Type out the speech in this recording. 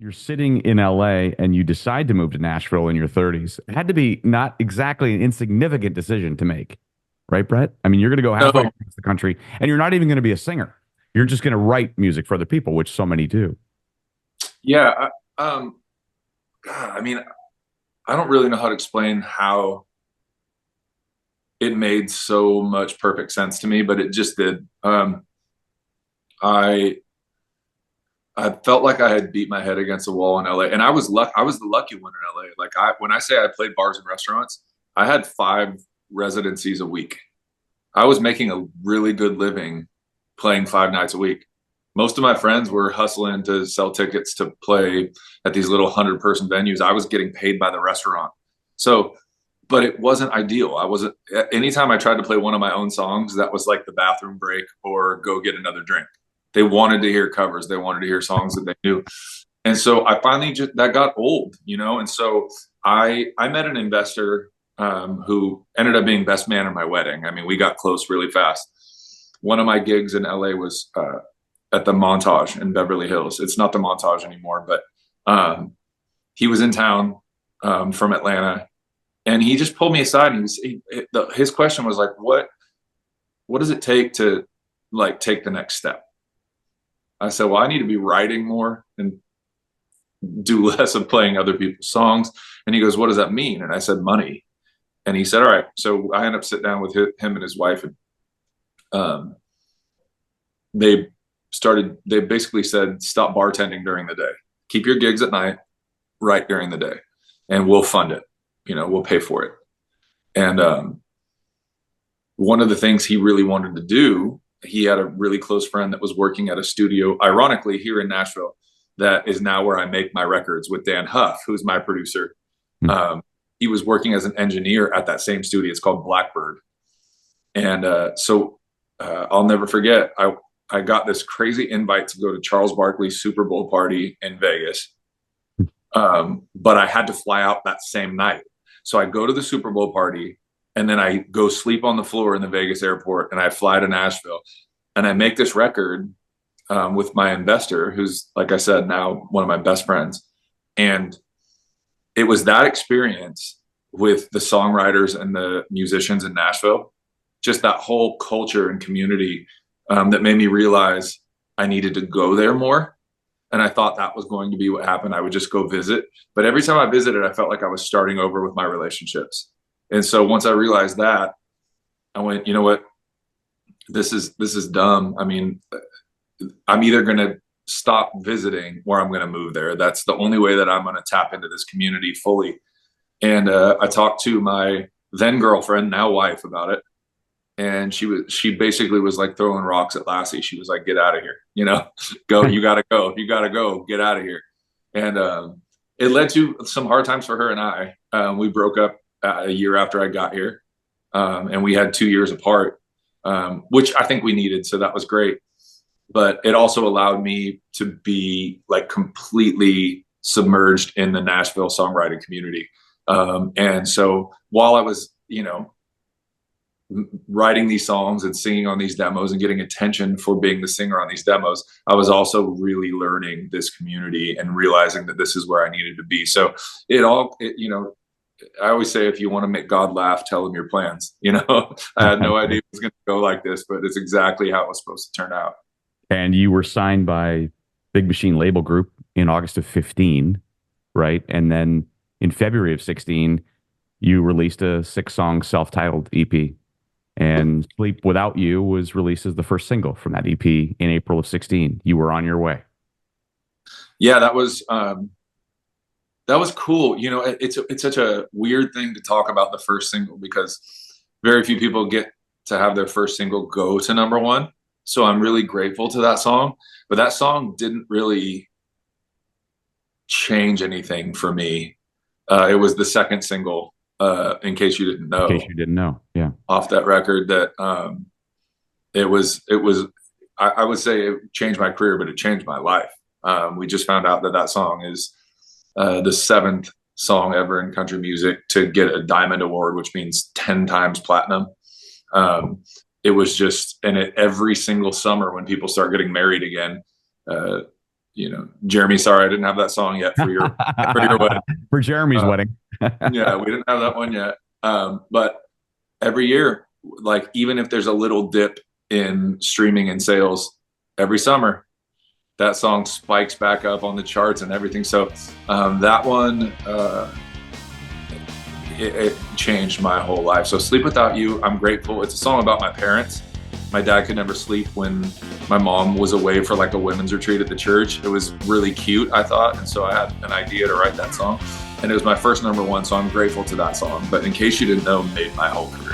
you're sitting in LA and you decide to move to Nashville in your 30s. It had to be not exactly an insignificant decision to make, right, Brett? I mean, you're going to go halfway No, across the country and you're not even going to be a singer. You're just going to write music for other people, which so many do. yeah, God, I mean, I don't really know how to explain how it made so much perfect sense to me, but it just did. I I felt like I had beat my head against the wall in LA, and I was the lucky one in LA. Like when I say I played bars and restaurants, I had 5 residencies a week. I was making a really good living playing 5 nights a week. Most of my friends were hustling to sell tickets to play at these little 100-person venues. I was getting paid by the restaurant. So, but it wasn't ideal. I wasn't, anytime I tried to play one of my own songs, that was like the bathroom break or go get another drink. They wanted to hear covers. They wanted to hear songs that they knew. And so I finally just, that got old, you know? And so I met an investor who ended up being best man at my wedding. I mean, we got close really fast. One of my gigs in LA was at the Montage in Beverly Hills. It's not the Montage anymore, but he was in town from Atlanta, and he just pulled me aside. And his question was like, what does it take to like take the next step? I said, well, I need to be writing more and do less of playing other people's songs. And he goes, what does that mean? And I said, money. And he said, all right. So I ended up sitting down with him and his wife, and um, they they basically said, stop bartending during the day, keep your gigs at night, write during the day, and we'll fund it. You know, we'll pay for it. And one of the things he really wanted to do, he had a really close friend that was working at a studio, ironically, here in Nashville, that is now where I make my records with Dan Huff, who's my producer. Hmm. He was working as an engineer at that same studio. It's called Blackbird. And I'll never forget, I got this crazy invite to go to Charles Barkley's Super Bowl party in Vegas. But I had to fly out that same night. So I go to the Super Bowl party, and then I go sleep on the floor in the Vegas airport, and I fly to Nashville, and I make this record with my investor, who's, like I said, now one of my best friends. And it was that experience with the songwriters and the musicians in Nashville, just that whole culture and community that made me realize I needed to go there more. And I thought that was going to be what happened. I would just go visit. But every time I visited, I felt like I was starting over with my relationships. And so once I realized that, I went, you know what? This is dumb. I mean, I'm either going to stop visiting or I'm going to move there. That's the only way that I'm going to tap into this community fully. And I talked to my then girlfriend, now wife, about it. And she basically was like throwing rocks at Lassie. She was like, get out of here, you know, go, you gotta go, get out of here. And it led to some hard times for her and I. We broke up a year after I got here, and we had 2 years apart, which I think we needed, so that was great. But it also allowed me to be like completely submerged in the Nashville songwriting community. And so while I was, you know, writing these songs and singing on these demos and getting attention for being the singer on these demos, I was also really learning this community and realizing that this is where I needed to be. So you know, I always say, if you want to make God laugh, tell him your plans. You know, I had no idea it was going to go like this, but it's exactly how it was supposed to turn out. And you were signed by Big Machine Label Group in August of 15, right? And then in February of 16, you released a 6-song self-titled EP. And Sleep Without You was released as the first single from that EP in April of 16. You were on your way. Yeah, that was cool. You know, it's such a weird thing to talk about the first single, because very few people get to have their first single go to #1. So I'm really grateful to that song. But that song didn't really change anything for me. It was the second single, in case you didn't In case know, you didn't know. Yeah. off that record, that it was I would say it changed my career, but it changed my life. We just found out that that song is the 7th song ever in country music to get a Diamond Award, which means 10 times platinum. It was just, and every single summer when people start getting married again, Jeremy, sorry I didn't have that song yet for your wedding. For Jeremy's wedding. Yeah, we didn't have that one yet. But every year, like even if there's a little dip in streaming and sales, every summer that song spikes back up on the charts and everything. So that one, it changed my whole life. So Sleep Without You, I'm grateful. It's a song about my parents. My dad could never sleep when my mom was away for like a women's retreat at the church. It was really cute, I thought. And so I had an idea to write that song. And it was my first #1, so I'm grateful to that song. But In Case You Didn't Know made my whole career.